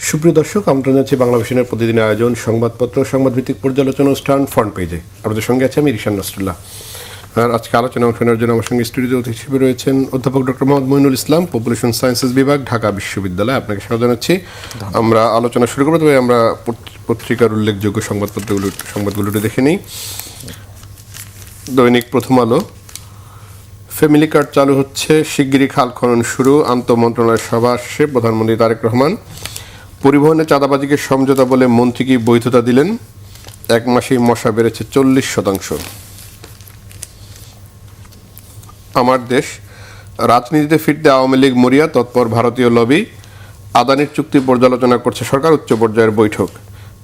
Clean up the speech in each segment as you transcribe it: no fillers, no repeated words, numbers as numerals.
সুপ্রিয় দর্শক, আমরা জানাচ্ছি বাংলা ভিশনের প্রতিদিনের আয়োজন সংবাদপত্র সংবাদভিত্তিক পর্যালোচনা অনুষ্ঠান ফ্রন্ট পেজে। আমাদের সঙ্গে আছে আমি রিশান নসরুল্লাহ। আর আজকে আলোচনা অংশ নেওয়ার জন্য আমার সঙ্গে স্টুডিওতে অতিথি হিসেবে রয়েছেন অধ্যাপক ডক্টর মোহাম্মদ মঈনুল ইসলাম, পপুলেশন সায়েন্সেস বিভাগ, ঢাকা বিশ্ববিদ্যালয়। আপনাকে স্বাগত জানাচ্ছি। আমরা আলোচনা শুরু করবো, তবে আমরা পত্রিকার উল্লেখযোগ্য সংবাদগুলোটি দেখে নিই। দৈনিক প্রথম আলো, ফ্যামিলি কার্ড চালু হচ্ছে, শিগগিরই খাল খনন শুরু, আন্তঃমন্ত্রণালয় সভা আসছে, প্রধানমন্ত্রী তারেক রহমান। পরিবহনে চাঁদাবাজিকে সমঝোতা বলে মন্ত্রীকে বৈধতা দিলেন, এক মাসেই মশা বেড়েছে 40%। আমার দেশ, রাজনীতিতে ফিরতে আওয়ামী লীগ মরিয়া, তৎপর ভারতীয় লবি। আদানির চুক্তি পর্যালোচনা করছে সরকার, উচ্চ পর্যায়ের বৈঠক।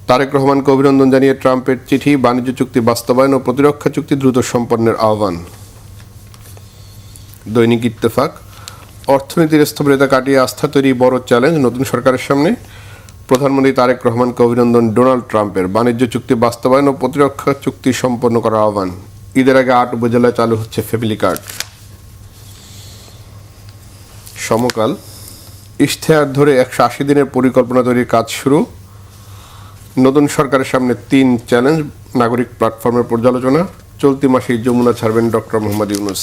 তারেক রহমানকে অভিনন্দন জানিয়ে ট্রাম্পের চিঠি, বাণিজ্য চুক্তি বাস্তবায়ন ও প্রতিরক্ষা চুক্তি দ্রুত সম্পন্নের আহ্বান। দৈনিক ইত্তেফাক, অর্থনীতির স্থবিরতা কাটিয়ে আস্থা তৈরি বড় চ্যালেঞ্জ নতুন সরকারের সামনে। প্রধানমন্ত্রী তারেক রহমানকে অভিনন্দন ডোনাল্ড ট্রাম্পের, বাণিজ্য চুক্তি বাস্তবায়ন ও প্রতিরক্ষা চুক্তি সম্পন্ন করার আহ্বান। ঈদের আগে 8 উপজেলায় চালু হচ্ছে ফ্যামিলি কার্ড। সমকাল, ইশতেহার ধরে 180 দিনের পরিকল্পনা তৈরির কাজ শুরু। নতুন সরকারের সামনে 3 চ্যালেঞ্জ, নাগরিক প্ল্যাটফর্মের পর্যালোচনা। চলতি মাসেই যমুনা ছাড়বেন ডক্টর মোহাম্মদ ইউনূস।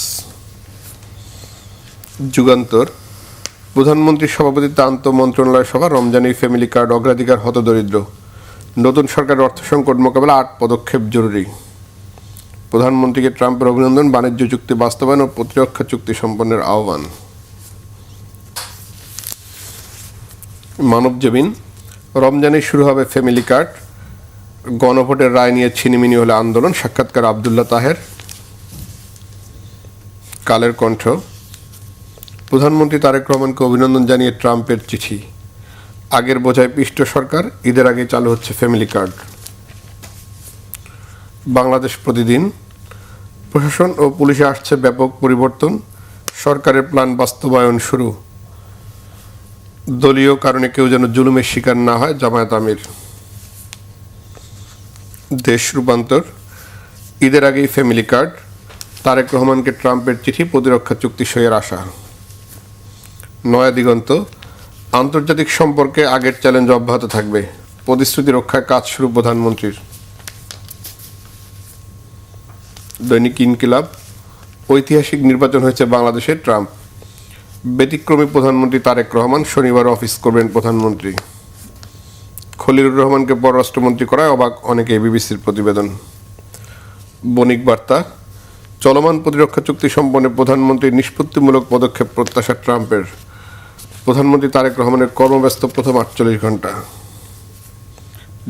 যুগান্তর, প্রধানমন্ত্রীর সভাপতিত্বে আন্তঃমন্ত্রণালয় সভা, রমজানেই ফ্যামিলি কার্ড অগ্রাধিকার হতদরিদ্র। নতুন সরকারের অর্থ সংকট মোকাবেলা 8 পদক্ষেপ জরুরি। প্রধানমন্ত্রীকে ট্রাম্পের অভিনন্দন, বাণিজ্য চুক্তি বাস্তবায়ন ও প্রতিরক্ষা চুক্তি সম্পন্নের আহ্বান। মানবজমিন, রমজানে শুরু হবে ফ্যামিলি কার্ড, গণভোটের রায় নিয়ে ছিনিমিনি হলে আন্দোলন, সাক্ষাৎকার আবদুল্লাহ তাহের। কালের কণ্ঠ, প্রধানমন্ত্রী তারেক রহমানকে অভিনন্দন জানিয়ে ট্রাম্পের চিঠি, আগের বোঝায় পিষ্ট সরকার, ঈদের আগে চালু হচ্ছে ফ্যামিলি কার্ড। বাংলাদেশ প্রতিদিন, প্রশাসন ও পুলিশে আসছে ব্যাপক পরিবর্তন, সরকারের প্ল্যান বাস্তবায়ন শুরু। দলীয় কারণে কেউ যেন জুলুমের শিকার না হয়, জামায়াত আমির। দেশ রূপান্তর, ঈদের আগেই ফ্যামিলি কার্ড, তারেক রহমানকে ট্রাম্পের চিঠি, প্রতিরক্ষা চুক্তি সইয়ের আশা। নয়া দিগন্ত, আন্তর্জাতিক সম্পর্কে আগের চ্যালেঞ্জ অব্যাহত থাকবে, প্রতিশ্রুতি রক্ষায় কাজ শুরু প্রধানমন্ত্রীর। দৈনিক ইনকিলাব, ঐতিহাসিক নির্বাচন হয়েছে বাংলাদেশে, ট্রাম্প। ব্যতিক্রমী প্রধানমন্ত্রী তারেক রহমান, শনিবার অফিস করবেন প্রধানমন্ত্রী। খলিলুর রহমানকে পররাষ্ট্রমন্ত্রী করায় অবাক অনেকে, বিবিসির প্রতিবেদন। বণিক বার্তা, চলমান প্রতিরক্ষা চুক্তি সম্পন্নে প্রধানমন্ত্রীর নিষ্পত্তিমূলক পদক্ষেপ প্রত্যাশা ট্রাম্পের। প্রধানমন্ত্রী তারেক রহমানের কর্মব্যস্ত প্রথম 48 ঘন্টা।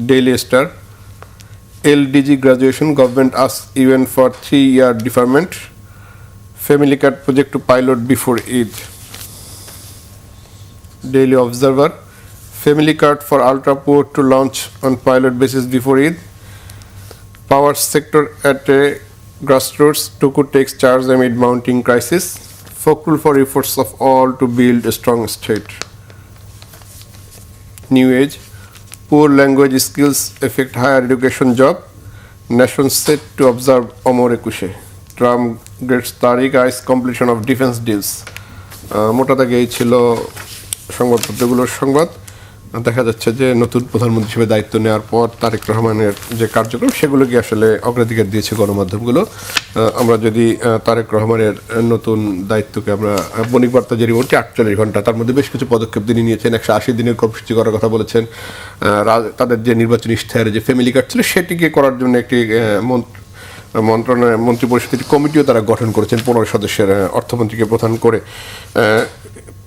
Daily star, LDG graduation, government ask UN for 3-year deferment, family card project to pilot before Eid. Daily observer, family card for ultra poor to launch on pilot basis before Eid. Power sector at a grassroots, Tuku takes charge amid mounting crisis. Focul for efforts of all to build a strong state. New Age, poor language skills affect higher education job. Nation set to observe Omor Ekushe. Trump gets Tariq eyes completion of defense deals. মোটা দাগে এই ছিল সংবাদপত্রগুলোর সংবাদ। দেখা যাচ্ছে যে নতুন প্রধানমন্ত্রী হিসেবে দায়িত্ব নেওয়ার পর তারেক রহমানের যে কার্যক্রম, সেগুলোকে আসলে অগ্রাধিকার দিয়েছে গণমাধ্যমগুলো। আমরা যদি তারেক রহমানের নতুন দায়িত্বকে আমরা বণিক বার্তা যে রিপোর্টটি 48 ঘন্টা, তার মধ্যে বেশ কিছু পদক্ষেপ তিনি নিয়েছেন। 180 দিনের কর্মসূচি করার কথা বলেছেন। তাদের যে নির্বাচনী ইশতেহারে যে ফ্যামিলি কার্ড ছিল, সেটিকে করার জন্য একটি মন্ত্রী পরিষদের কমিটিও তারা গঠন করেছেন, 15 সদস্যের, অর্থমন্ত্রীকে প্রধান করে।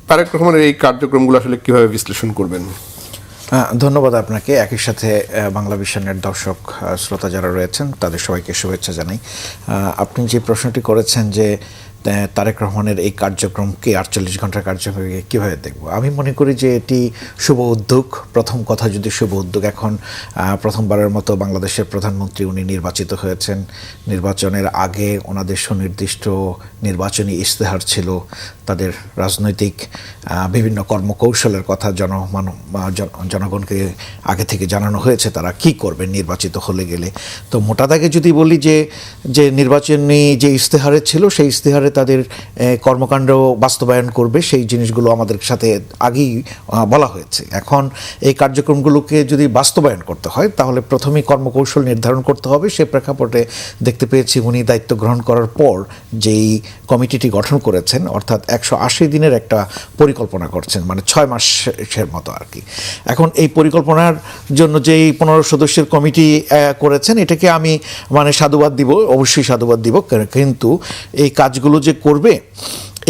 তারেক রহমানের এই কার্যক্রমগুলো আসলে কীভাবে বিশ্লেষণ করবেন? ধন্যবাদ আপনাকে। একই সাথে বাংলা ভিশনের দর্শক শ্রোতা যারা রয়েছেন তাদের সবাইকে শুভেচ্ছা জানাই। আপনি যে প্রশ্নটি করেছেন যে তারেক রহমানের এই কার্যক্রমকে 48 ঘন্টার কার্যক্রমকে কীভাবে দেখব, আমি মনে করি যে এটি শুভ উদ্যোগ। প্রথম কথা, যদি শুভ উদ্যোগ, এখন প্রথমবারের মতো বাংলাদেশের প্রধানমন্ত্রী উনি নির্বাচিত হয়েছেন। নির্বাচনের আগে ওনাদের সুনির্দিষ্ট নির্বাচনী ইশতেহার ছিল, তাদের রাজনৈতিক বিভিন্ন কর্মকৌশলের কথা জনগণকে আগে থেকে জানানো হয়েছে, তারা কি করবেন নির্বাচিত হলে গেলে। তো মোটা দাগে যদি বলি যে নির্বাচনী যে ইশতেহারে ছিল, সেই ইশতেহারে তাদের কর্মকাণ্ড বাস্তবায়ন করবে সেই জিনিসগুলো আমাদের সাথে আগেই বলা হয়েছে। এখন এই কার্যক্রমগুলোকে যদি বাস্তবায়ন করতে হয় তাহলে প্রথমেই কর্মকৌশল নির্ধারণ করতে হবে। সে প্রেক্ষাপটে দেখতে পেয়েছি উনি দায়িত্ব গ্রহণ করার পর যেই কমিটিটি গঠন করেছেন, অর্থাৎ 180 দিনের একটা পরিকল্পনা করছেন, মানে 6 মাসের মতো আর কি। এখন এই পরিকল্পনার জন্য যেই 15 সদস্যের কমিটি করেছেন, এটাকে আমি মানে সাধুবাদ দিব, অবশ্যই সাধুবাদ দিব। কিন্তু এই কাজগুলো যে করবে,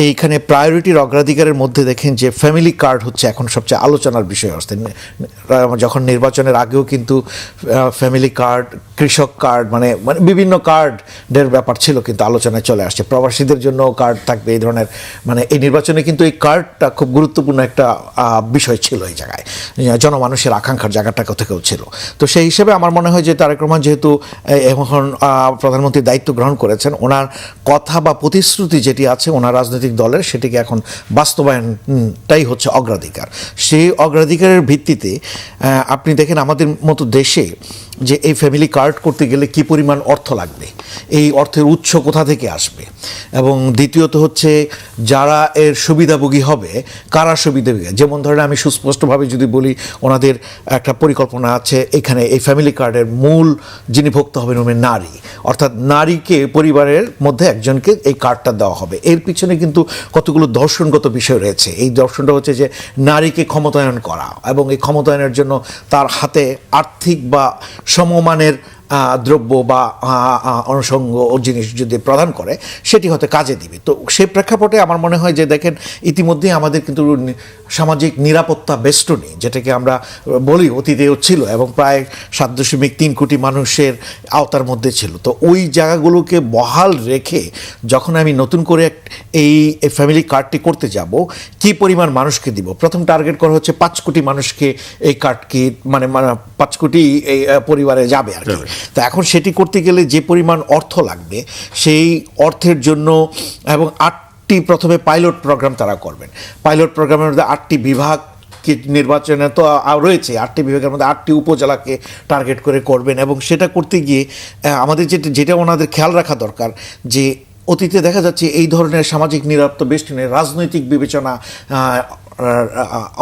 এইখানে প্রায়োরিটির অগ্রাধিকারের মধ্যে দেখেন যে ফ্যামিলি কার্ড হচ্ছে এখন সবচেয়ে আলোচনার বিষয় আসছে। যখন নির্বাচনের আগেও কিন্তু ফ্যামিলি কার্ড, কৃষক কার্ড, মানে বিভিন্ন কার্ডের ব্যাপার ছিল, কিন্তু আলোচনায় চলে আসছে। প্রবাসীদের জন্য কার্ড থাকবে, এই ধরনের, মানে এই নির্বাচনে কিন্তু এই কার্ডটা খুব গুরুত্বপূর্ণ একটা বিষয় ছিল। এই জায়গায় জনমানুষের আকাঙ্ক্ষার জায়গাটা কোথাও ছিল। তো সেই হিসেবে আমার মনে হয় যে তারেক রহমান যেহেতু এখন প্রধানমন্ত্রীর দায়িত্ব গ্রহণ করেছেন, ওনার কথা বা প্রতিশ্রুতি যেটি আছে ওনার রাজনৈতিক দলের, সেটিকে এখন বাস্তবায়নটাই হচ্ছে অগ্রাধিকার। সেই অগ্রাধিকারের ভিত্তিতে আপনি দেখেন আমাদের মতো দেশে যে এই ফ্যামিলি কার্ড করতে গেলে কি পরিমাণ অর্থ লাগবে, এই অর্থের উৎস কোথা থেকে আসবে, এবং দ্বিতীয়ত হচ্ছে যারা এর সুবিধাভোগী হবে কারা সুবিধাভোগী। যেমন ধরেন আমি সুস্পষ্টভাবে যদি বলি, ওনাদের একটা পরিকল্পনা আছে এখানে এই ফ্যামিলি কার্ডের মূল যিনি ভোক্ত হবেন উনি নারী, অর্থাৎ নারীকে পরিবারের মধ্যে একজনকে এই কার্ডটা দেওয়া হবে। এর পিছনে কিন্তু কতগুলো দর্শনগত বিষয় রয়েছে। এই দর্শনটা হচ্ছে যে নারীকে ক্ষমতায়ন করা, এবং এই ক্ষমতায়নের জন্য তার হাতে আর্থিক বা সমমানের দ্রব্য বা অনুষঙ্গ জিনিস যদি প্রদান করে সেটি হয়তো কাজে দিবে। তো সেই প্রেক্ষাপটে আমার মনে হয় যে দেখেন ইতিমধ্যেই আমাদের কিন্তু সামাজিক নিরাপত্তা বেষ্টনী, যেটাকে আমরা বলি, অতীতেও ছিল এবং প্রায় 7.3 কোটি মানুষের আওতার মধ্যে ছিল। তো ওই জায়গাগুলোকে বহাল রেখে যখন আমি নতুন করে এই ফ্যামিলি কার্ডটি করতে যাব, কি পরিমাণ মানুষকে দিব, প্রথম টার্গেট করা হচ্ছে 5 কোটি মানুষকে এই কার্ডকে, মানে 5 কোটি এই পরিবারে যাবে আর কি। তো এখন সেটি করতে গেলে যে পরিমাণ অর্থ লাগবে, সেই অর্থের জন্য, এবং 8টি প্রথমে পাইলট প্রোগ্রাম তারা করবেন। পাইলট প্রোগ্রামের মধ্যে 8টি বিভাগ নির্বাচনে তো রয়েছে, 8টি বিভাগের মধ্যে 8টি উপজেলাকে টার্গেট করে করবেন। এবং সেটা করতে গিয়ে আমাদের যেটা ওনাদের খেয়াল রাখা দরকার, যে অতীতে দেখা যাচ্ছে এই ধরনের সামাজিক নিরাপত্তা বেষ্টনীর রাজনৈতিক বিবেচনা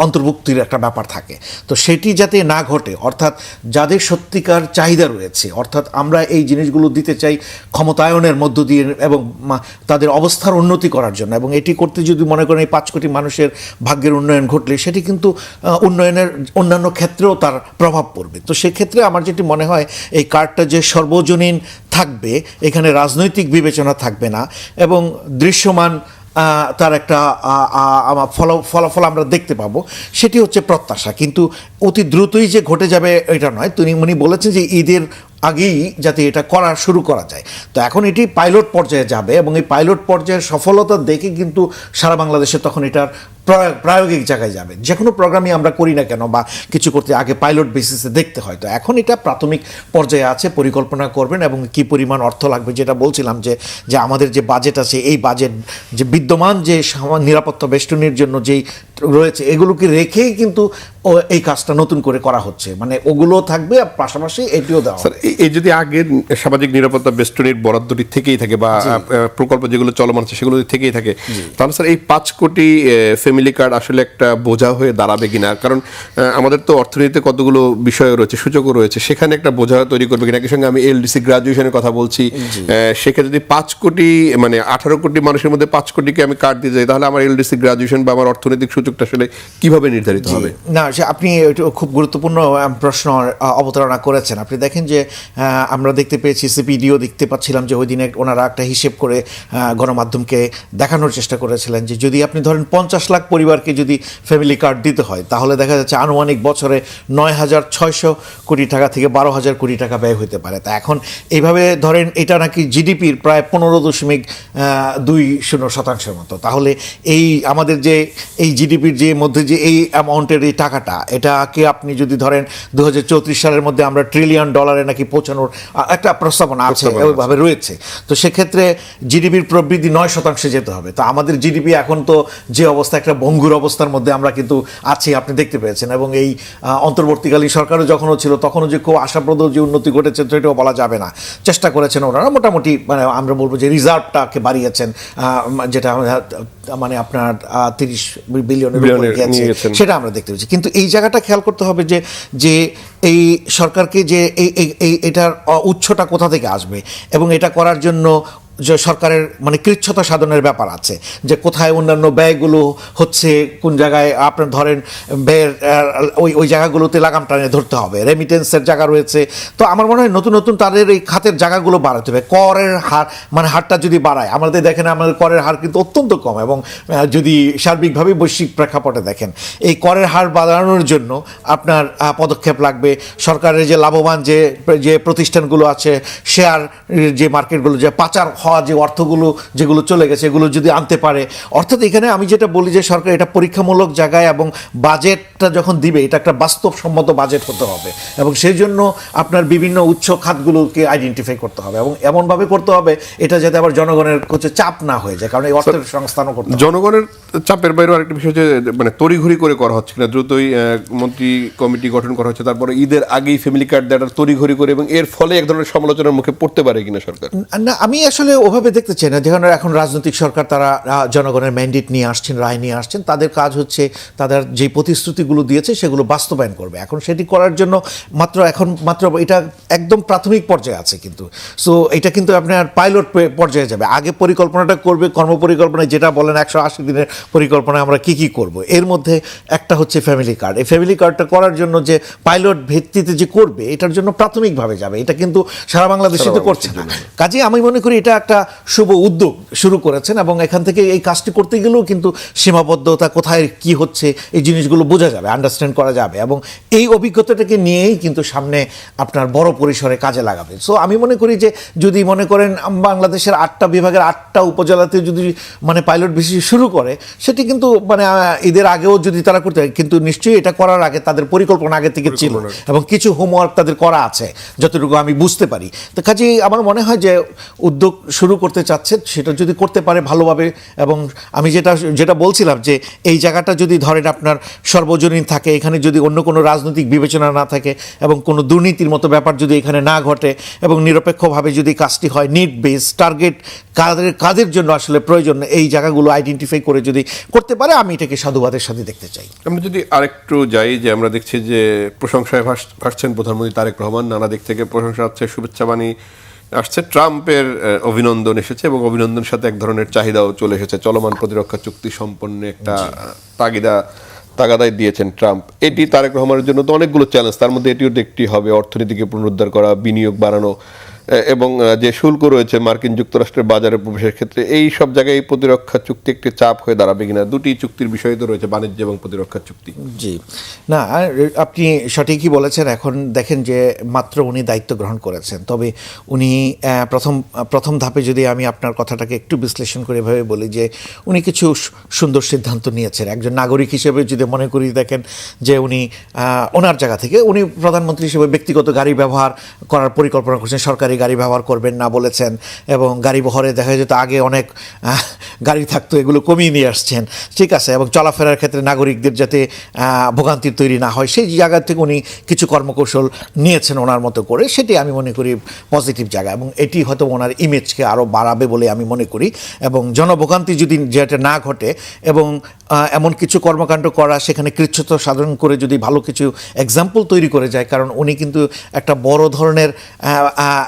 অন্তর্ভুক্তির একটা ব্যাপার থাকে। তো সেটি যাতে না ঘটে, অর্থাৎ যাদের সত্যিকার চাহিদা রয়েছে, অর্থাৎ আমরা এই জিনিসগুলো দিতে চাই ক্ষমতায়নের মধ্য দিয়ে এবং তাদের অবস্থার উন্নতি করার জন্য, এবং এটি করতে যদি মনে করেন এই 5 কোটি মানুষের ভাগ্যের উন্নয়ন ঘটলে সেটি কিন্তু উন্নয়নের অন্যান্য ক্ষেত্রেও তার প্রভাব পড়বে। তো সেক্ষেত্রে আমার যেটি মনে হয় এই কার্ডটা যে সর্বজনীন থাকবে, এখানে রাজনৈতিক বিবেচনা থাকবে না, এবং দৃশ্যমান তার একটা ফলাফল আমরা দেখতে পাবো, সেটি হচ্ছে প্রত্যাশা। কিন্তু অতি দ্রুতই যে ঘটে যাবে এটা নয়। উনি বলেছেন যে ঈদের আগেই যাতে এটা শুরু করা যায়। তো এখন এটি পাইলট পর্যায়ে যাবে, এবং এই পাইলট পর্যায়ের সফলতা দেখে কিন্তু সারা বাংলাদেশে তখন এটার প্রায়োগিক জায়গায় যাবে। যে কোনো প্রোগ্রামই আমরা করি না কেন বা কিছু করতে আগে পাইলট বেসিসে দেখতে হয়। তো এখন এটা প্রাথমিক পর্যায়ে আছে, পরিকল্পনা করবেন, এবং কি পরিমাণ অর্থ লাগবে, যেটা বলছিলাম যে আমাদের যে বাজেট আছে, এই বাজেট যে বিদ্যমান যে নিরাপত্তা বেষ্টনীর জন্য যেই রয়েছে, এগুলোকে রেখেই কিন্তু এই কাজটা নতুন করে করা হচ্ছে, মানে ওগুলো থাকবে, পাশাপাশি এটিও দেওয়া। এই যদি আগের সামাজিক নিরাপত্তা বেষ্টনীর বরাদ্দটি থেকেই থাকে বা প্রকল্প যেগুলো চলমান আছে সেগুলো থেকেই থাকে, তাহলে স্যার এই 5 কোটি ফ্যামিলি কার্ড আসলে একটা বোঝা হয়ে দাঁড়াবে কিনা? কারণ আমাদের তো অর্থনীতিতে কতগুলো বিষয় রয়েছে, সূচকও রয়েছে, সেখানে একটা বোঝা তৈরি করবে কিনা। একই সঙ্গে আমি এলডিসি গ্রাজুয়েশনের কথা বলছি, সেক্ষেত্রে যদি 5 কোটি, মানে 18 কোটি মানুষের মধ্যে 5 কোটিকে আমি কার্ড দিয়ে যাই, তাহলে আমার এলডিসি গ্রাজুয়েশন বা আমার অর্থনৈতিক সূচকটা আসলে কিভাবে নির্ধারিত হবে? না, আপনি খুব গুরুত্বপূর্ণ প্রশ্ন অবতারণা করেছেন। আপনি দেখেন যে আমরা দেখতে পেয়েছি, সিপিডিও দেখতে পাচ্ছিলাম যে ওই দিনে ওনারা একটা হিসেব করে গণমাধ্যমকে দেখানোর চেষ্টা করেছিলেন যে যদি আপনি ধরেন 50 লাখ পরিবারকে যদি ফ্যামিলি কার্ড দিতে হয়, তাহলে দেখা যাচ্ছে আনুমানিক বছরে 9,600 কোটি টাকা থেকে 12,000 কোটি টাকা ব্যয় হতে পারে। তা এখন এইভাবে ধরেন এটা নাকি জিডিপির প্রায় 15.20% মতো। তাহলে এই আমাদের যে এই জিডিপির যে মধ্যে যে এই অ্যামাউন্টের এই টাকাটা, এটাকে আপনি যদি ধরেন 2034 সালের মধ্যে আমরা $1 ট্রিলিয়ন নাকি পৌঁছানোর একটা প্রস্তাবনা আছে, ওইভাবে রয়েছে। তো সেক্ষেত্রে জিডিপির প্রবৃদ্ধি 9% যেতে হবে। তো আমাদের জিডিপি এখন তো যে অবস্থা, একটা ভঙ্গুর অবস্থার মধ্যে আমরা কিন্তু আছি, আপনি দেখতে পেয়েছেন। এবং এই অন্তর্বর্তীকালীন সরকারও যখনও ছিল তখনও যে খুব আশাপ্রদ যে উন্নতি ঘটেছে সেটাও বলা যাবে না। চেষ্টা করেছেন ওনারা মোটামুটি, মানে আমরা বলবো যে রিজার্ভটাকে বাড়িয়েছেন, যেটা মানে আপনার 30 বিলিয়নের উপরে গেছে, সেটা আমরা দেখতে পেয়েছি। কিন্তু এই জায়গাটা খেয়াল করতে হবে যে এই সরকারকে যে এটার উৎসটা কোথা থেকে আসবে, এবং এটা করার জন্য যে সরকারের মানে কৃচ্ছতা সাধনের ব্যাপার আছে, যে কোথায় অন্যান্য ব্যয়গুলো হচ্ছে, কোন জায়গায় আপনার ধরেন ব্যয়ের ওই জায়গাগুলোতে লাগাম টানে ধরতে হবে, রেমিটেন্সের জায়গা রয়েছে। তো আমার মনে হয় নতুন নতুন তাদের এই খাতের জায়গাগুলো বাড়াতে হবে। করের হার মানে হারটা যদি বাড়ায়, আমাদের দেখেন আমাদের করের হার কিন্তু অত্যন্ত কম, এবং যদি সার্বিকভাবে বৈশ্বিক প্রেক্ষাপটে দেখেন এই করের হার বাড়ানোর জন্য আপনার পদক্ষেপ লাগবে। সরকারের যে লাভবান যে প্রতিষ্ঠানগুলো আছে, শেয়ার যে মার্কেটগুলো, যে পাচার হওয়া যে অর্থগুলো যেগুলো চলে গেছে, এগুলো যদি আনতে পারে। অর্থাৎ এখানে আমি যেটা বলি যে সরকার এটা পরীক্ষামূলক জায়গায়, এবং বাজেটটা যখন দিবে এটা একটা বাস্তবসম্মত বাজেট হতে হবে, এবং সেই জন্য আপনার বিভিন্ন উৎস খাতগুলোকে আইডেন্টিফাই করতে হবে, এবং এমনভাবে করতে হবে এটা যাতে আবার জনগণের কাছে চাপ না হয়ে যায়, কারণ এই অর্থের সংস্থানও করতে হবে। জনগণের চাপের বাইরেও আরেকটা বিষয় যে মানে তড়িঘড়ি করে করা হচ্ছে না, দ্রুতই মন্ত্রী কমিটি গঠন করা হচ্ছে, তারপরে ঈদের আগেই ফ্যামিলি কার্ড দেওয়ার তড়িঘড়ি করে, এবং এর ফলে এক ধরনের সমালোচনার মুখে পড়তে পারে কিনা সরকার? না, আমি আসলে ওভাবে দেখতে চাই না। যেখানে এখন রাজনৈতিক সরকার, তারা জনগণের ম্যান্ডেট নিয়ে আসছেন, রায় নিয়ে আসছেন, তাদের কাজ হচ্ছে তাদের যে প্রতিশ্রুতিগুলো দিয়েছে সেগুলো বাস্তবায়ন করবে। এখন সেটি করার জন্য মাত্র এটা একদম প্রাথমিক পর্যায়ে আছে, কিন্তু সো এটা কিন্তু আপনার পাইলট পর্যায়ে যাবে। আগে পরিকল্পনাটা করবে, কর্মপরিকল্পনায় যেটা বলেন 180 দিনের পরিকল্পনায় আমরা কি করব, এর মধ্যে একটা হচ্ছে ফ্যামিলি কার্ড। এই ফ্যামিলি কার্ডটা করার জন্য যে পাইলট ভিত্তিতে যে করবে, এটার জন্য প্রাথমিকভাবে যাবে, এটা কিন্তু সারা বাংলাদেশে তো করছে না। কাজে আমি মনে করি এটা একটা শুভ উদ্যোগ শুরু করেছেন, এবং এখান থেকে এই কাজটি করতে গেলেও কিন্তু সীমাবদ্ধতা কোথায় কি হচ্ছে এই জিনিসগুলো বোঝা যাবে, আন্ডারস্ট্যান্ড করা যাবে, এবং এই অভিজ্ঞতাটাকে নিয়েই কিন্তু সামনে আপনার বড় পরিসরে কাজে লাগাবে। সো আমি মনে করি যে যদি মনে করেন বাংলাদেশের 8টা বিভাগের 8টা উপজেলাতে যদি মানে পাইলট বেশি শুরু করে, সেটি কিন্তু মানে ঈদের আগেও যদি তারা করতে হয়, কিন্তু নিশ্চয়ই এটা করার আগে তাদের পরিকল্পনা আগে থেকে ছিল, এবং কিছু হোমওয়ার্ক তাদের করা আছে যতটুকু আমি বুঝতে পারি। তো কাজেই আমার মনে হয় যে উদ্যোগ শুরু করতে চাচ্ছে, সেটা যদি করতে পারে ভালোভাবে। এবং আমি যেটা বলছিলাম যে এই জায়গাটা যদি ধরেন আপনার সর্বজনীন থাকে, এখানে যদি অন্য কোনো রাজনৈতিক বিবেচনা না থাকে, এবং কোনো দুর্নীতির মতো ব্যাপার যদি এখানে না ঘটে, এবং নিরপেক্ষভাবে যদি কাজটি হয়, নিড বেস টার্গেট কাদের জন্য আসলে প্রয়োজন, এই জায়গাগুলো আইডেন্টিফাই করে যদি করতে পারে, আমি এটাকে সাধুবাদের সাথে দেখতে চাই। আমরা যদি আরেকটু যাই, যে আমরা দেখছি যে প্রশংসায় ভাসছেন প্রধানমন্ত্রী তারেক রহমান, নানা দিক থেকে প্রশংসা হচ্ছে, শুভেচ্ছা বাণী আসছে, ট্রাম্পের অভিনন্দন এসেছে, এবং অভিনন্দনের সাথে এক ধরনের চাহিদাও চলে এসেছে। চলমান প্রতিরক্ষা চুক্তি সম্পন্ন একটা তাগাদায় দিয়েছেন ট্রাম্প। এটি তারেক রহমানের জন্য তো অনেকগুলো চ্যালেঞ্জ, তার মধ্যে এটিও একটি হবে, অর্থনীতিকে পুনরুদ্ধার করা, বিনিয়োগ বাড়ানো, এবং যে শুল্ক রয়েছে মার্কিন যুক্তরাষ্ট্রের বাজারে প্রবেশের ক্ষেত্রে, এই সব জায়গায় এই প্রতিরক্ষা চুক্তি একটি চাপ হয়ে দাঁড়াবে কিনা? দুটি চুক্তির বিষয় তো রয়েছে, বাণিজ্য এবং প্রতিরক্ষা চুক্তি। জি, না আপনি সঠিকই বলেছেন। এখন দেখেন যে মাত্র উনি দায়িত্ব গ্রহণ করেছেন, তবে উনি প্রথম ধাপে যদি আমি আপনার কথাটাকে একটু বিশ্লেষণ করে এভাবে বলি যে উনি কিছু সুন্দর সিদ্ধান্ত নিয়েছেন। একজন নাগরিক হিসেবে যদি মনে করি, দেখেন যে উনি ওনার জায়গা থেকে উনি প্রধানমন্ত্রী হিসেবে ব্যক্তিগত গাড়ি ব্যবহার করার পরিকল্পনা করছেন, সরকারি গাড়ি ব্যবহার করবেন না বলেছেন, এবং গাড়ি বহরে দেখা যেত আগে অনেক গাড়ি থাকতো, এগুলো কমিয়ে নিয়ে আসছেন, ঠিক আছে, এবং চলাফেরার ক্ষেত্রে নাগরিকদের যাতে ভোগান্তির তৈরি না হয় সেই জায়গা থেকে উনি কিছু কর্মকৌশল নিয়েছেন ওনার মতো করে, সেটি আমি মনে করি পজিটিভ জায়গা, এবং এটি হয়তো ওনার ইমেজকে আরও বাড়াবে বলে আমি মনে করি। এবং জনভোগান্তি যদি যেটা না ঘটে, এবং এমন কিছু কর্মকাণ্ড করা, সেখানে কৃচ্ছতা সাধন করে যদি ভালো কিছু এক্সাম্পল তৈরি করে যায়, কারণ উনি কিন্তু একটা বড় ধরনের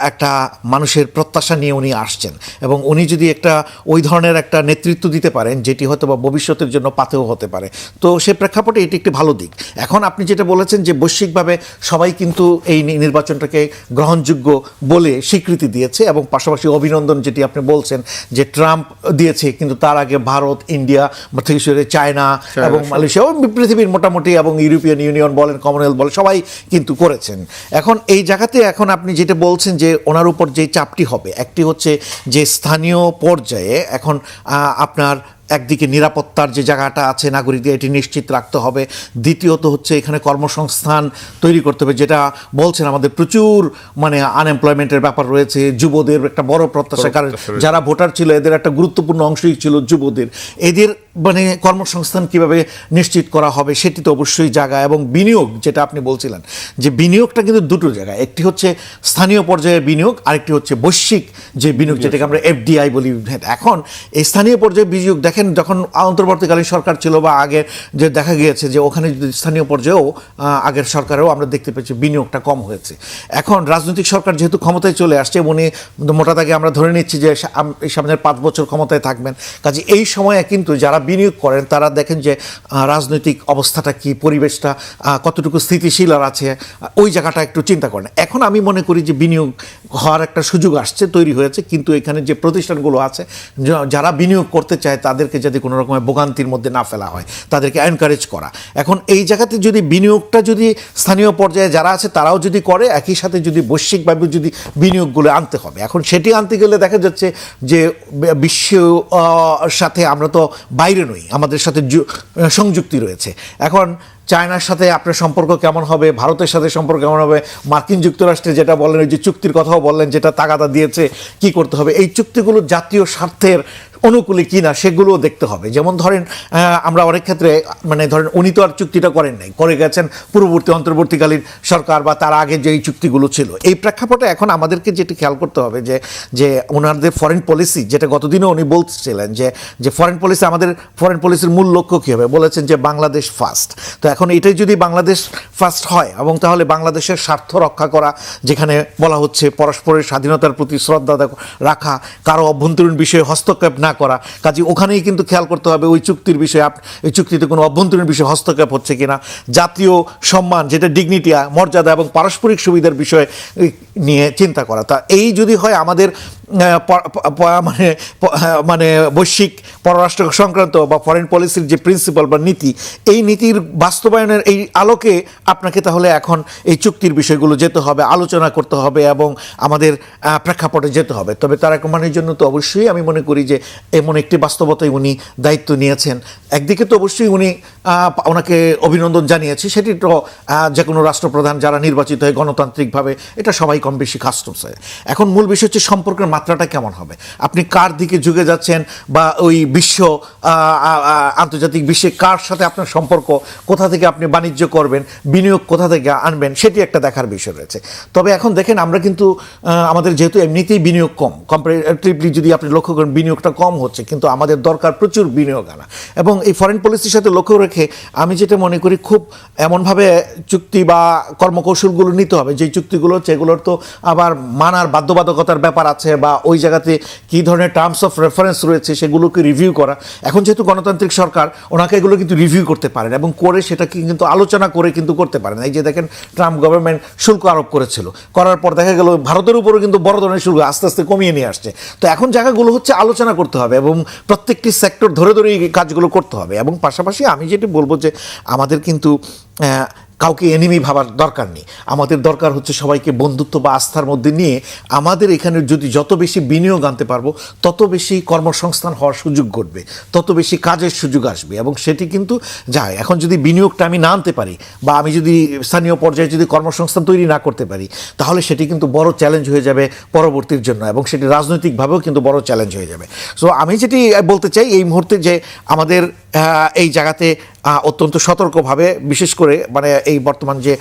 একটা মানুষের প্রত্যাশা নিয়ে উনি আসছেন, এবং উনি যদি একটা ওই ধরনের একটা নেতৃত্ব দিতে পারেন যেটি হয়তো বা ভবিষ্যতের জন্য পাথেয় হতে পারে, তো সে প্রেক্ষাপটে এটি একটি ভালো দিক। এখন আপনি যেটা বলেছেন যে বৈশ্বিকভাবে সবাই কিন্তু এই নির্বাচনটাকে গ্রহণযোগ্য বলে স্বীকৃতি দিয়েছে, এবং পাশাপাশি অভিনন্দন যেটি আপনি বলছেন যে ট্রাম্প দিয়েছে, কিন্তু তার আগে ভারত, ইন্ডিয়া থেকে শুরু চায়না এবং মালয়েশিয়া, পৃথিবীর মোটামুটি, এবং ইউরোপিয়ান ইউনিয়ন বলেন, কমনওয়েলথ বলেন, সবাই কিন্তু করেছেন। এখন এই জায়গাতে এখন আপনি যেটা বলছেন যে ওনার উপর যে চাপটি হবে, একটি হচ্ছে যে স্থানীয় পর্যায়ে এখন আপনার একদিকে নিরাপত্তার যে জায়গাটা আছে নাগরিকদের এটি নিশ্চিত রাখতে হবে, দ্বিতীয়ত হচ্ছে এখানে কর্মসংস্থান তৈরি করতে হবে, যেটা বলছেন আমাদের প্রচুর মানে আনএমপ্লয়মেন্টের ব্যাপার রয়েছে, যুবদের একটা বড় প্রত্যাশা, কারণ যারা ভোটার ছিল এদের একটা গুরুত্বপূর্ণ অংশই ছিল যুবদের, এদের মানে কর্মসংস্থান কিভাবে নিশ্চিত করা হবে সেটি তো অবশ্যই জায়গা। এবং বিনিয়োগ যেটা আপনি বলছিলেন যে বিনিয়োগটা কিন্তু দুটো জায়গায়, একটি হচ্ছে স্থানীয় পর্যায়ে বিনিয়োগ, আরেকটি হচ্ছে বৈশ্বিক যে বিনিয়োগ যেটাকে আমরা এফডিআই বলি। এখন এই স্থানীয় পর্যায়ে বিনিয়োগ দেখেন, যখন অন্তর্বর্তীকালীন সরকার ছিল বা আগের যে দেখা গিয়েছে যে ওখানে স্থানীয় পর্যায়েও আগের সরকারেও আমরা দেখতে পেয়েছি বিনিয়োগটা কম হয়েছে। এখন রাজনৈতিক সরকার যেহেতু ক্ষমতায় চলে আসছে, উনি মোটা দাগে আমরা ধরে নিচ্ছি যে এই সামনের 5 বছর ক্ষমতায় থাকবেন, কাজে এই সময়ে কিন্তু যারা বিনিয়োগ করেন তারা দেখেন যে রাজনৈতিক অবস্থাটা কি, পরিবেশটা কতটুকু স্থিতিশীল আছে, ওই জায়গাটা একটু চিন্তা করেন। এখন আমি মনে করি যে বিনিয়োগ হওয়ার একটা সুযোগ আসছে, তৈরি হয়েছে, কিন্তু এখানে যে প্রতিষ্ঠানগুলো আছে যারা বিনিয়োগ করতে চায় তাদেরকে যদি কোনো রকমের ভোগান্তির মধ্যে না ফেলা হয়, তাদেরকে এনকারেজ করা। এখন এই জায়গাতে যদি বিনিয়োগটা যদি স্থানীয় পর্যায়ে যারা আছে তারাও যদি করে, একই সাথে যদি বৈশ্বিকভাবে যদি বিনিয়োগগুলো আনতে হবে। এখন সেটি আনতে গেলে দেখা যাচ্ছে যে বিশ্ব সাথে আমরা তো বাইরে নই, আমাদের সাথে সংযুক্তি রয়েছে। এখন চায়নার সাথে আপনার সম্পর্ক কেমন হবে, ভারতের সাথে সম্পর্ক কেমন হবে, মার্কিন যুক্তরাষ্ট্রে যেটা বললেন ওই যে চুক্তির কথাও বললেন, যেটা তাগাদা দিয়েছে কি করতে হবে, এই চুক্তিগুলো জাতীয় স্বার্থের অনুকূলে কিনা সেগুলোও দেখতে হবে। যেমন ধরেন আমরা অনেক ক্ষেত্রে মানে ধরেন উনি তো আর চুক্তিটা করেন নাই, করে গেছেন পূর্ববর্তী অন্তর্বর্তীকালীন সরকার বা তার আগে যে চুক্তিগুলো ছিল। এই প্রেক্ষাপটে এখন আমাদেরকে যেটি খেয়াল করতে হবে যে ওনাদের ফরেন পলিসি, যেটা গতদিনও উনি বলছিলেন যে ফরেন পলিসি, আমাদের ফরেন পলিসির মূল লক্ষ্য কী হবে, বলেছেন যে বাংলাদেশ ফার্স্ট। তো এখন এটাই যদি বাংলাদেশ ফার্স্ট হয় এবং তাহলে বাংলাদেশের স্বার্থ রক্ষা করা, যেখানে বলা হচ্ছে পরস্পরের স্বাধীনতার প্রতি শ্রদ্ধা রাখা, কারো অভ্যন্তরীণ বিষয়ে হস্তক্ষেপ না করা, কাজে ওখানেই কিন্তু খেয়াল করতে হবে ওই চুক্তির বিষয়ে, এই চুক্তিতে কোনো অভ্যন্তরীণ বিষয়ে হস্তক্ষেপ হচ্ছে কিনা, জাতীয় সম্মান যেটা ডিগনিটি, মর্যাদা এবং পারস্পরিক সুবিধার বিষয়ে নিয়ে চিন্তা করা। তা এই যদি হয় আমাদের মানে বৈশ্বিক পররাষ্ট্র সংক্রান্ত বা ফরেন পলিসির যে প্রিন্সিপাল বা নীতি, এই নীতির বাস্তবায়নের এই আলোকে আপনাকে তাহলে এখন এই চুক্তির বিষয়গুলো যেতে হবে, আলোচনা করতে হবে এবং আমাদের প্রেক্ষাপটে যেতে হবে। তবে তার একমানের জন্য তো অবশ্যই আমি মনে করি যে এমন একটি বাস্তবতায় উনি দায়িত্ব নিয়েছেন। একদিকে তো অবশ্যই উনি ওনাকে অভিনন্দন জানিয়েছি, সেটি তো যে কোনো রাষ্ট্রপ্রধান যারা নির্বাচিত হয় গণতান্ত্রিকভাবে, এটা সবাই কম বেশি কাস্টমস হয়। এখন মূল বিষয় হচ্ছে সম্পর্কের মাত্রাটা কেমন হবে, আপনি কার দিকে ঝুঁকে যাচ্ছেন, বা ওই বিশ্ব আন্তর্জাতিক বিশ্বে কার সাথে আপনার সম্পর্ক, কোথা থেকে আপনি বাণিজ্য করবেন, বিনিয়োগ কোথা থেকে আনবেন, সেটি একটা দেখার বিষয় রয়েছে। তবে এখন দেখেন আমরা কিন্তু আমাদের যেহেতু এমনিতেই বিনিয়োগ কম, কম্পারেটিভলি যদি আপনি লক্ষ্য করেন বিনিয়োগটা কম হচ্ছে, কিন্তু আমাদের দরকার প্রচুর বিনিয়োগ আনা। এবং এই ফরেন পলিসির সাথে লক্ষ্য রেখে আমি যেটা মনে করি খুব এমনভাবে চুক্তি বা কর্মকৌশলগুলো নিতে হবে, যেই চুক্তিগুলো যেগুলোর তো আবার মানার বাধ্যবাধকতার ব্যাপার আছে, বা ওই জায়গাতে কী ধরনের টার্মস অফ রেফারেন্স রয়েছে সেগুলোকে রিভিউ করা। এখন যেহেতু গণতান্ত্রিক সরকার, ওনাকে এগুলো কিন্তু রিভিউ করতে পারেন এবং করে সেটাকে কিন্তু আলোচনা করে কিন্তু করতে পারেন। এই যে দেখেন ট্রাম্প গভর্নমেন্ট শুল্ক আরোপ করেছিল, করার পর দেখা গেল ভারতের উপরও কিন্তু বড় ধরনের শুল্ক আস্তে আস্তে কমিয়ে নিয়ে আসছে। তো এখন জায়গাগুলো হচ্ছে আলোচনা করতে হবে এবং প্রত্যেকটি সেক্টর ধরে ধরে এই কাজগুলো করতে হবে। এবং পাশাপাশি আমি যেটি বলবো যে আমাদের কিন্তু কাউকে এনিমি ভাবার দরকার নেই, আমাদের দরকার হচ্ছে সবাইকে বন্ধুত্ব বা আস্থার মধ্যে নিয়ে আমাদের এখানে যদি যত বেশি বিনিয়োগ আনতে পারবো তত বেশি কর্মসংস্থান হওয়ার সুযোগ ঘটবে, তত বেশি কাজের সুযোগ আসবে। এবং সেটি কিন্তু যায়, এখন যদি বিনিয়োগটা আমি না আনতে পারি বা আমি যদি স্থানীয় পর্যায়ে যদি কর্মসংস্থান তৈরি না করতে পারি, তাহলে সেটি কিন্তু বড় চ্যালেঞ্জ হয়ে যাবে পরবর্তীর জন্য, এবং সেটি রাজনৈতিকভাবেও কিন্তু বড় চ্যালেঞ্জ হয়ে যাবে। সো আমি যেটি বলতে চাই এই মুহূর্তে যে আমাদের এই জায়গাতে অত্যন্ত সতর্কভাবে, বিশেষ করে মানে এই বর্তমান যে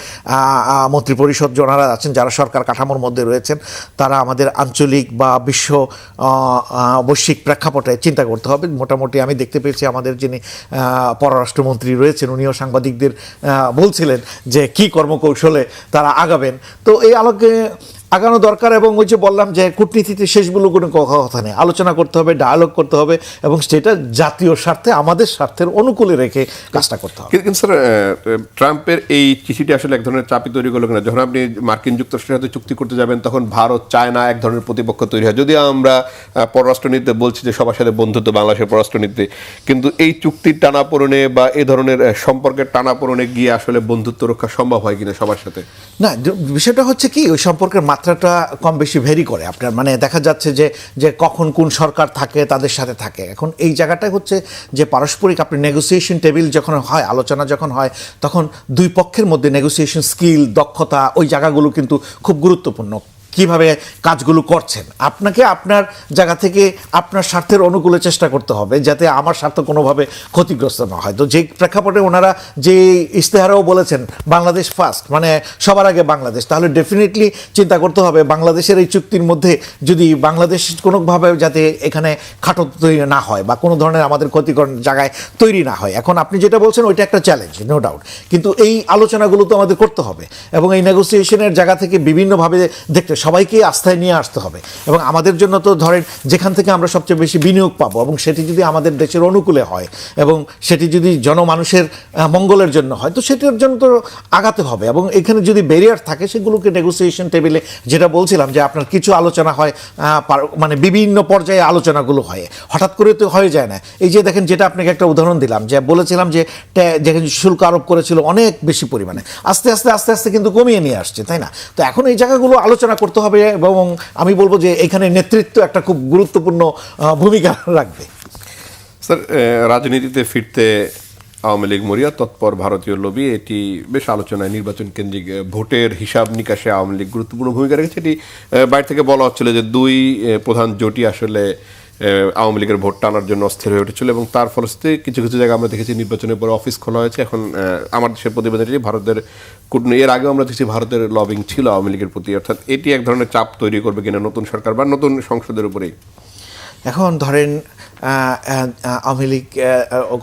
মন্ত্রিপরিষদ যারা আছেন, যারা সরকার কাঠামোর মধ্যে রয়েছেন, তারা আমাদের আঞ্চলিক বা বিশ্ব বৈশ্বিক প্রেক্ষাপটে চিন্তা করতে হবে। মোটামুটি আমি দেখতে পেয়েছি আমাদের যিনি পররাষ্ট্রমন্ত্রী রয়েছেন উনিও সাংবাদিকদের বলছিলেন যে কী কর্মকৌশলে তারা আগাবেন। তো এই আলোকে আগানো দরকার। এবং ওই যে বললাম যে কূটনীতিতে শেষগুলো কোনো কথা নেই, আলোচনা করতে হবে, ডায়ালগ করতে হবে এবং সেটা জাতীয় স্বার্থে আমাদের স্বার্থের অনুকূলে রেখে কাজটা করতে হবে। কিন্তু স্যার ট্রাম্পের এই চিঠিটি আসলে এক ধরনের চাপই তৈরি করলো কিনা, যখন আপনি মার্কিন যুক্তরাষ্ট্রের সাথে চুক্তি করতে যাবেন তখন ভারত চায়না এক ধরনের প্রতিপক্ষ তৈরি হয়। যদিও আমরা পররাষ্ট্রনীতিতে বলছি যে সবার সাথে বন্ধুত্ব বাংলাদেশের পররাষ্ট্রনীতিতে, কিন্তু এই চুক্তির টানাপোড়েনে বা এই ধরনের সম্পর্কের টানাপোড়েনে গিয়ে আসলে বন্ধুত্ব রক্ষা সম্ভব হয় কিনা সবার সাথে? না, বিষয়টা হচ্ছে কি ওই সম্পর্কের মাত্রাটা কম বেশি ভেরি করে আপনার, মানে দেখা যাচ্ছে যে কখন কোন সরকার থাকে তাদের সাথে থাকে। এখন এই জায়গাটাই হচ্ছে যে পারস্পরিক আপনি নেগোসিয়েশন টেবিল যখন হয়, আলোচনা যখন হয়, তখন দুই পক্ষের মধ্যে নেগোসিয়েশন স্কিল, দক্ষতা, ওই জায়গাগুলো কিন্তু খুব গুরুত্বপূর্ণ। কিভাবে কাজগুলো করছেন, আপনাকে আপনার জায়গা থেকে আপনার স্বার্থের অনুকূলে চেষ্টা করতে হবে যাতে আমার স্বার্থ কোনোভাবে ক্ষতিগ্রস্ত না হয়। তো যে প্রেক্ষাপটে ওনারা যে ইশতেহারেও বলেছেন বাংলাদেশ ফার্স্ট, মানে সবার আগে বাংলাদেশ, তাহলে ডেফিনেটলি চিন্তা করতে হবে বাংলাদেশের এই চুক্তির মধ্যে যদি বাংলাদেশ কোনোভাবে যাতে এখানে খাটো তৈরি না হয় বা কোনো ধরনের আমাদের ক্ষতিকর জায়গায় তৈরি না হয়। এখন আপনি যেটা বলছেন ওইটা একটা চ্যালেঞ্জ, নো ডাউট, কিন্তু এই আলোচনাগুলো তো আমাদের করতে হবে এবং এই নেগোসিয়েশনের জায়গা থেকে বিভিন্নভাবে দেখতে সবাইকে আস্থায় নিয়ে আসতে হবে। এবং আমাদের জন্য তো ধরেন যেখান থেকে আমরা সবচেয়ে বেশি বিনিয়োগ পাবো এবং সেটি যদি আমাদের দেশের অনুকূলে হয় এবং সেটি যদি জনমানুষের মঙ্গলের জন্য হয়, তো সেটার জন্য তো আগাতে হবে। এবং এখানে যদি ব্যারিয়ার থাকে সেগুলোকে নেগোসিয়েশন টেবিলে, যেটা বলছিলাম যে আপনার কিছু আলোচনা হয়, মানে বিভিন্ন পর্যায়ে আলোচনাগুলো হয়, হঠাৎ করে তো হয়ে যায় না। এই যে দেখেন, যেটা আপনাকে একটা উদাহরণ দিলাম, যে বলেছিলাম যে যেখানে শুল্ক আরোপ করেছিল অনেক বেশি পরিমাণে, আস্তে আস্তে আস্তে আস্তে কিন্তু কমিয়ে নিয়ে আসছে, তাই না? তো এখন এই জায়গাগুলো আলোচনা করতে হবে এবং আমি বলবো যে এখানে নেতৃত্ব একটা খুব গুরুত্বপূর্ণ ভূমিকা রাখবে। স্যার, রাজনীতিতে ফিরতে আওয়ামী লীগ মরিয়া, তৎপর ভারতীয় লবি, এটি বেশ আলোচনায়। নির্বাচন কেন্দ্রিক ভোটের হিসাব নিকাশে আওয়ামী লীগ গুরুত্বপূর্ণ ভূমিকা রেখেছে। এটি বাইরে থেকে বলা হচ্ছিল যে দুই প্রধান জোটই আসলে আওয়ামী লীগের ভোট টানার জন্য অস্থির হয়ে উঠেছিল এবং তার ফলশ্রুতি কিছু কিছু জায়গায় আমরা দেখেছি নির্বাচনের পরে অফিস খোলা হয়েছে। এখন আমার দেশের প্রতিবেদনটি ভারতের এর আগেও আমরা দেখছি ভারতের লবিং ছিল আওয়ামী লীগের প্রতি, অর্থাৎ এটি এক ধরনের চাপ তৈরি করবে কিনা নতুন সরকার বা নতুন সংসদের উপরেই। এখন ধরেন আওয়ামী লীগ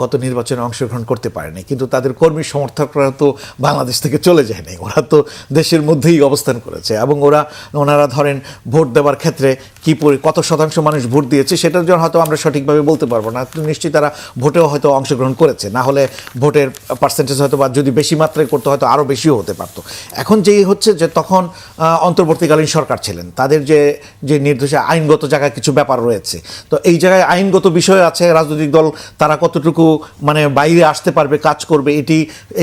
গত নির্বাচনে অংশগ্রহণ করতে পারেনি, কিন্তু তাদের কর্মী সমর্থকরা তো বাংলাদেশ থেকে চলে যায়নি, ওরা তো দেশের মধ্যেই অবস্থান করেছে এবং ওনারা ধরেন ভোট দেওয়ার ক্ষেত্রে কত শতাংশ মানুষ ভোট দিয়েছে সেটার জন্য হয়তো আমরা সঠিকভাবে বলতে পারবো না। নিশ্চয়ই তারা ভোটেও হয়তো অংশগ্রহণ করেছে, না হলে ভোটের পার্সেন্টেজ হয়তো বা যদি বেশি মাত্রায় করতে হয়তো আরও বেশিও হতে পারতো। এখন যেই হচ্ছে যে তখন অন্তর্বর্তীকালীন সরকার ছিলেন, তাদের যে নির্দেশে আইনগত জায়গায় কিছু ব্যাপার রয়েছে, তো এই জায়গায় আইনগত বিষয় আছে, রাজনৈতিক দল তারা কতটুকু মানে বাইরে আসতে পারবে, কাজ করবে,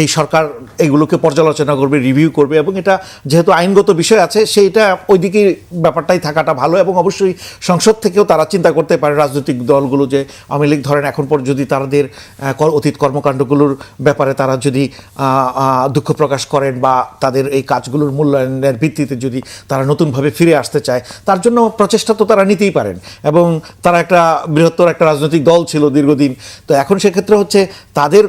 এই সরকার এগুলোকে পর্যালোচনা করবে, রিভিউ করবে এবং এটা যেহেতু আইনগত বিষয় আছে সেইটা ওইদিকে ব্যাপারটাই থাকাটা ভালো। এবং অবশ্যই সংসদ থেকেও তারা চিন্তা করতে পারে রাজনৈতিক দলগুলো যে আওয়ামী লীগ ধরেন এখন পর যদি তাদের অতীত কর্মকাণ্ডগুলোর ব্যাপারে তারা যদি দুঃখ প্রকাশ করেন বা তাদের এই কাজগুলোর মূল্যায়নের ভিত্তিতে যদি তারা নতুনভাবে ফিরে আসতে চায়, তার জন্য প্রচেষ্টা তো তারা নিতেই পারেন এবং তারা একটা বৃহত্তর একটা রাজনৈতিক দল ছিল দীর্ঘদিন। তো এখন সেক্ষেত্রে হচ্ছে তাদের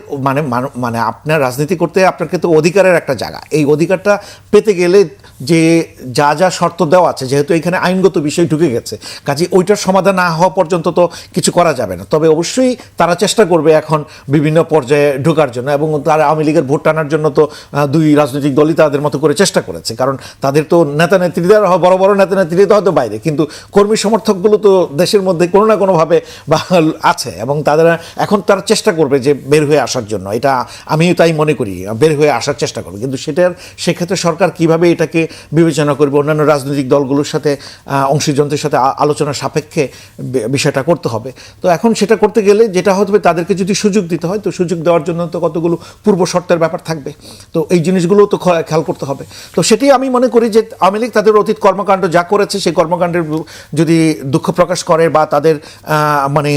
মানে আপনার রাজনীতি করতে আপনার কিন্তু অধিকারের একটা জায়গা, এই অধিকারটা পেতে গেলে যে যা শর্ত দেওয়া আছে, যেহেতু এখানে আইনগত বিষয় ঢুকে গেছে, কাজে ওইটার সমাধান না হওয়া পর্যন্ত তো কিছু করা যাবে না। তবে অবশ্যই তারা চেষ্টা করবে এখন বিভিন্ন পর্যায়ে ঢোকার জন্য এবং তারা আওয়ামী লীগের ভোট টানার জন্য তো দুই রাজনৈতিক দলই তাদের মতো করে চেষ্টা করেছে, কারণ তাদের তো নেতা নেত্রীরা বড় বড় নেতা নেত্রীরা তো হয়তো বাইরে, কিন্তু কর্মী সমর্থকগুলো তো দেশের মধ্যে কোনো না কোনোভাবে আছে এবং এখন তারা চেষ্টা করবে যে বের হয়ে আসার জন্য, এটা আমি তাই মনে করি, বের হয়ে আসার চেষ্টা করবে। কিন্তু সেক্ষেত্রে সরকার কিভাবে এটাকে বিবেচনা করবে, অন্যান্য রাজনৈতিক দলগুলোর সাথে অংশীজনদের সাথে আলোচনা সাপেক্ষে বিষয়টা করতে হবে। তো এখন সেটা করতে গেলে যেটা হবে, তাদেরকে যদি সুযোগ দিতে হয় তো সুযোগ দেওয়ার জন্য তো কতগুলো পূর্ব শর্তের ব্যাপার থাকবে, তো এই জিনিসগুলো তো খেয়াল করতে হবে। তো সেটি আমি মনে করি যে আওয়ামী লীগ তাদের অতীত কর্মকাণ্ড যা করেছে সেই কর্মকাণ্ডের যদি দুঃখ প্রকাশ করে বা তাদের মানে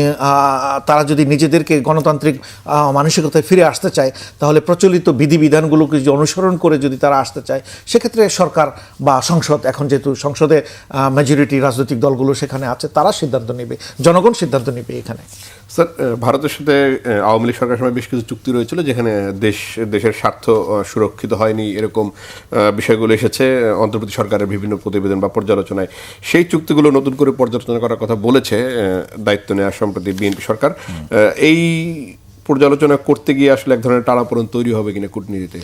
তারা যদি নিজেদেরকে গণতান্ত্রিক মানসিকতায় ফিরে আসতে চায়, তাহলে প্রচলিত বিধিবিধানগুলোকে যদি অনুসরণ করে যদি তারা আসতে চায়, সেক্ষেত্রে সরকার বা সংসদ, এখন যেহেতু সংসদে মেজরিটি রাজনৈতিক দলগুলো সেখানে আছে, তারা সিদ্ধান্ত নেবে, জনগণ সিদ্ধান্ত নেবে এখানে। স্যার, ভারতের সাথে আওয়ামী লীগ সরকারের সময় বেশ কিছু চুক্তি রয়েছিল যেখানে দেশের স্বার্থ সুরক্ষিত হয়নি, এরকম বিষয়গুলো এসেছে অন্তর্বর্তী সরকারের বিভিন্ন প্রতিবেদন বা পর্যালোচনায়। সেই চুক্তিগুলো নতুন করে পর্যালোচনা করার কথা বলেছে দায়িত্ব নেওয়া সম্প্রতি বিএনপি সরকার। এই পর্যালোচনা করতে গিয়ে আসলে এক ধরনের টানাপোড়েন তৈরি হবে কিনা কূটনীতিতে?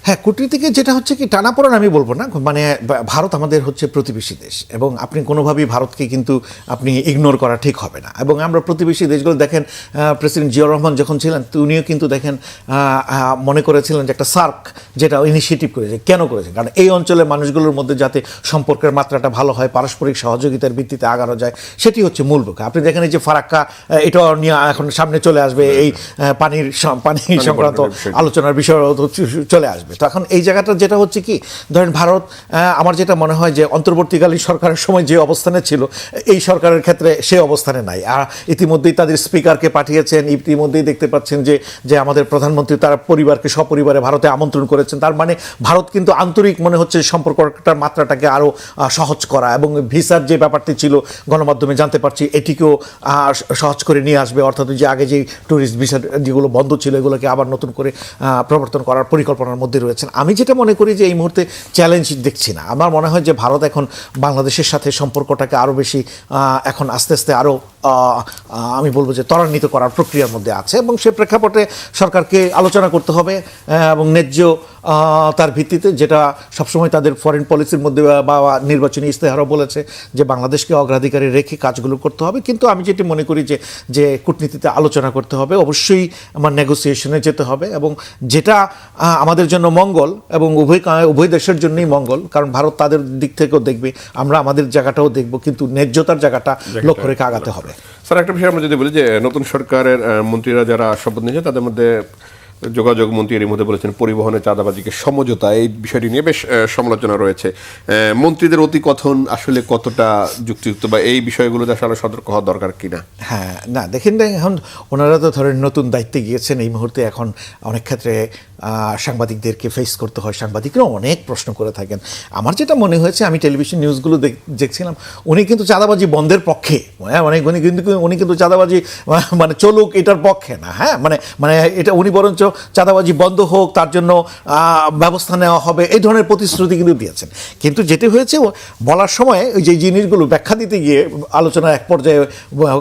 হ্যাঁ, কূটনীতিকে যেটা হচ্ছে কি টানাপোড়েন আমি বলবো না, মানে ভারত আমাদের হচ্ছে প্রতিবেশী দেশ এবং আপনি কোনোভাবেই ভারতকে কিন্তু আপনি ইগনোর করা ঠিক হবে না। এবং আমরা প্রতিবেশী দেশগুলো দেখেন, প্রেসিডেন্ট জিয়াউর রহমান যখন ছিলেন উনিও কিন্তু দেখেন মনে করেছিলেন যে একটা সার্ক যেটা ইনিশিয়েটিভ করেছে, কেন করেছে, কারণ এই অঞ্চলের মানুষগুলোর মধ্যে যাতে সম্পর্কের মাত্রাটা ভালো হয়, পারস্পরিক সহযোগিতার ভিত্তিতে আগানো যায়, সেটি হচ্ছে মূল লক্ষ্য। আপনি দেখেন এই যে ফারাক্কা, এটাও নিয়ে এখন সামনে চলে আসবে, এই পানি সংক্রান্ত আলোচনার বিষয় চলে আসবে। তো এখন এই জায়গাটা যেটা হচ্ছে কি, ধরেন ভারত, আমার যেটা মনে হয় যে অন্তর্বর্তীকালীন সরকারের সময় যে অবস্থানে ছিল এই সরকারের ক্ষেত্রে সে অবস্থানে নাই। আর ইতিমধ্যেই তাদের স্পিকারকে পাঠিয়েছেন, ইতিমধ্যেই দেখতে পাচ্ছেন যে আমাদের প্রধানমন্ত্রী তার পরিবারকে সপরিবারে ভারতে আমন্ত্রণ করেছেন। তার মানে ভারত কিন্তু আন্তরিক মনে হচ্ছে সম্পর্কটার মাত্রাটাকে আরও সহজ করা, এবং ভিসার যে ব্যাপারটি ছিল গণমাধ্যমে জানতে পারছি এটিকেও সহজ করে নিয়ে আসবে, অর্থাৎ যে আগে যে ট্যুরিস্ট ভিসা যেগুলো বন্ধ ছিল এগুলোকে আবার নতুন করে প্রবর্তন করার পরিকল্পনার মধ্যে রয়েছেন। আমি যেটা মনে করি যে এই মুহূর্তে চ্যালেঞ্জ দেখছি না। আমার মনে হয় যে ভারত এখন বাংলাদেশের সাথে সম্পর্কটাকে আরও বেশি এখন আস্তে আস্তে আরও আমি বলবো যে ত্বরান্বিত করার প্রক্রিয়ার মধ্যে আছে, এবং সে প্রেক্ষাপটে সরকারকে আলোচনা করতে হবে এবং ন্যায্য তার ভিত্তিতে, যেটা সবসময় তাদের ফরেন পলিসির মধ্যে বা নির্বাচনী ইস্তেহারও বলেছে যে বাংলাদেশকে অগ্রাধিকারে রেখে কাজগুলো করতে হবে। কিন্তু আমি যেটি মনে করি যে কূটনীতিতে আলোচনা করতে হবে, অবশ্যই আমার নেগোসিয়েশনে যেতে হবে, এবং যেটা আমাদের জন্য মঙ্গল এবং উভয় দেশের জন্যই মঙ্গল, কারণ ভারত তাদের দিক থেকেও দেখবে, আমরা আমাদের জায়গাটাও দেখব, কিন্তু ন্যায্যতার জায়গাটা লক্ষ্য রেখে আগাতে হবে। স্যার, একটা বিষয় আমরা যদি বলি যে নতুন সরকারের মন্ত্রীরা যারা শপথ নিয়েছেন তাদের মধ্যে যোগাযোগ মন্ত্রী এর মধ্যে বলেছেন পরিবহনে চাঁদাবাজিকে সমঝোতা, এই বিষয়টি নিয়ে বেশ সমালোচনা রয়েছে। মন্ত্রীদের অতি কথন আসলে কতটা যুক্তিযুক্ত, বা এই বিষয়গুলোতে আসলে সতর্ক হওয়া দরকার কিনা? হ্যাঁ, না দেখেন, এখন ওনারা তো ধরেন নতুন দায়িত্বে গিয়েছেন, এই মুহূর্তে এখন অনেক ক্ষেত্রে সাংবাদিকদেরকে ফেস করতে হয়, সাংবাদিকরা অনেক প্রশ্ন করে থাকেন। আমার যেটা মনে হয়েছে, আমি টেলিভিশন নিউজগুলো দেখছিলাম, উনি কিন্তু চাঁদাবাজি বন্ধের পক্ষে, উনি কিন্তু চাঁদাবাজি মানে চলুক এটার পক্ষে না। হ্যাঁ, মানে এটা উনি বরঞ্চ চাঁদাবাজি বন্ধ হোক, তার জন্য ব্যবস্থা নেওয়া হবে, এই ধরনের প্রতিশ্রুতি কিন্তু দিয়েছেন। কিন্তু যেটি হয়েছে, বলার সময় ওই যে জিনিসগুলো ব্যাখ্যা দিতে গিয়ে আলোচনার এক পর্যায়ে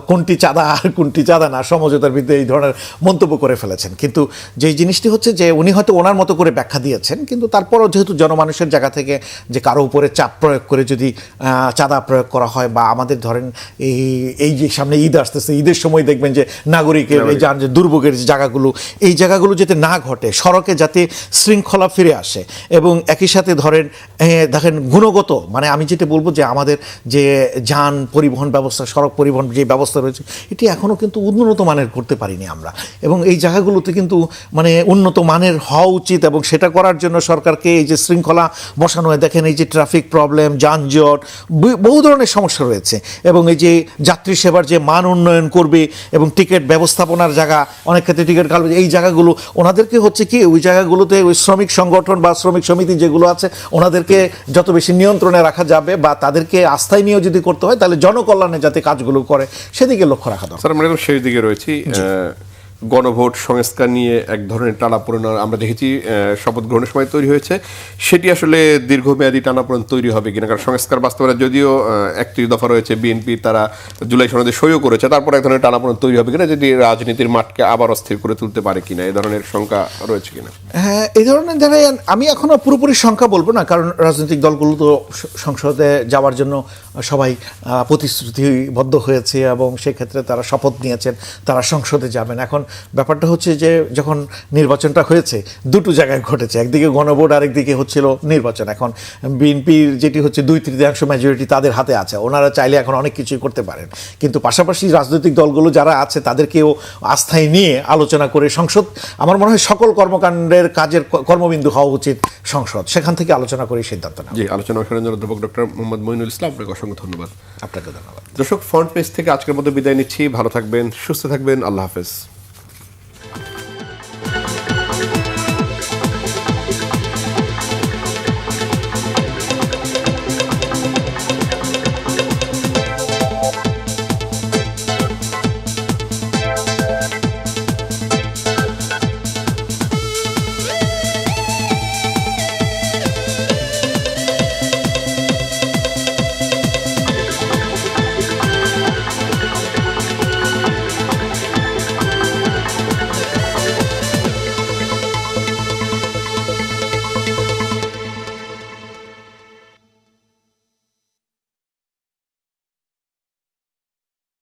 কোনটি চাঁদা আর কোনটি চাঁদা না, সমঝোতার বিরুদ্ধে এই ধরনের মন্তব্য করে ফেলেছেন। কিন্তু যেই জিনিসটি হচ্ছে যে উনি হয়তো ওনার মতো করে ব্যাখ্যা দিয়েছেন, কিন্তু তারপরও যেহেতু জনমানুষের জায়গা থেকে যে কারো উপরে চাপ প্রয়োগ করে যদি চাঁদা প্রয়োগ করা হয়, বা আমাদের ধরেন এই যে সামনে ঈদ আসতেছে, ঈদের সময় দেখবেন যে নাগরিকের এই যে দুর্ভোগের যে জায়গাগুলো, এই জায়গাগুলো যাতে না ঘটে, সড়কে যাতে শৃঙ্খলা ফিরে আসে, এবং একই সাথে দেখেন গুণগত, মানে আমি যেটা বলবো যে আমাদের যে যান পরিবহন ব্যবস্থা, সড়ক পরিবহন যে ব্যবস্থা রয়েছে, এটি এখনও কিন্তু উন্নত মানের করতে পারিনি আমরা, এবং এই জায়গাগুলোতে কিন্তু মানে উন্নত মানের হওয়া উচিত, এবং সেটা করার জন্য সরকারকে এই যে শৃঙ্খলা বসানো হয়, দেখেন এই যে ট্রাফিক প্রবলেম, যানজট, বহু ধরনের সমস্যা রয়েছে, এবং এই যে যাত্রী সেবার যে মান উন্নয়ন করবে, এবং টিকিট ব্যবস্থাপনার জায়গা, অনেক ক্ষেত্রে টিকিট কাটবে, এই জায়গাগুলো ওনাদেরকে হচ্ছে কি ওই জায়গাগুলোতে ওই শ্রমিক সংগঠন বা শ্রমিক সমিতি যেগুলো আছে ওনাদেরকে যত বেশি নিয়ন্ত্রণে রাখা যাবে, বা তাদেরকে আস্থায় নিয়েও যদি করতে হয়, তাহলে জনকল্যাণে যাতে কাজগুলো করে সেদিকে লক্ষ্য রাখা দরকার। স্যার, আমরা একদম শেষ দিকে রয়েছি। গণভোট সংস্কার নিয়ে এক ধরনের টানাপোড়েন আমরা দেখেছি শপথ গ্রহণের সময় তৈরি হয়েছে, সেটি আসলে দীর্ঘমেয়াদী টানাপোড়েন তৈরি হবে কিনা? কারণ সংস্কার বাস্তবায়নে যদিও 31 দফা রয়েছে, বিএনপি তারা জুলাই সনদে সইও করেছে, তারপর এক ধরনের টানাপোড়েন তৈরি হবে কিনা, যদি রাজনীতির মাঠকে আবার অস্থির করে তুলতে পারে কিনা, এই ধরনের শঙ্কা রয়েছে কিনা? হ্যাঁ, এই ধরনের যারা, আমি এখনো পুরোপুরি সংখ্যা বলবো না, কারণ রাজনৈতিক দলগুলো তো সংসদে যাওয়ার জন্য সবাই প্রতিশ্রুতিবদ্ধ হয়েছে, এবং সেক্ষেত্রে তারা শপথ নিয়েছেন তারা সংসদে যাবেন। এখন ব্যাপারটা হচ্ছে যে যখন নির্বাচনটা হয়েছে দুটো জায়গায় ঘটেছে, একদিকে গণভোট, আরেকদিকে হচ্ছিল নির্বাচন। এখন বিএনপির যেটি হচ্ছে 2/3 মেজরিটি তাদের হাতে আছে, ওনারা চাইলে এখন অনেক কিছুই করতে পারেন, কিন্তু পাশাপাশি রাজনৈতিক দলগুলো যারা আছে তাদেরকেও আস্থায় নিয়ে আলোচনা করে সংসদ, আমার মনে হয় সকল কর্মকাণ্ডের কাজের কর্মবিন্দু হওয়া উচিত সংসদ, সেখান থেকে আলোচনা করে সিদ্ধান্ত নেওয়া। জি, আলোচনা করার জন্য অধ্যাপক ডক্টর মোহাম্মদ মঈনুল ইসলাম, আপনাকে অসংখ্য ধন্যবাদ। আপনাকে ধন্যবাদ। দর্শক, ফ্রন্ট পেজ থেকে আজকের মতো বিদায় নিচ্ছি। ভালো থাকবেন, সুস্থ থাকবেন, আল্লাহ হাফেজ।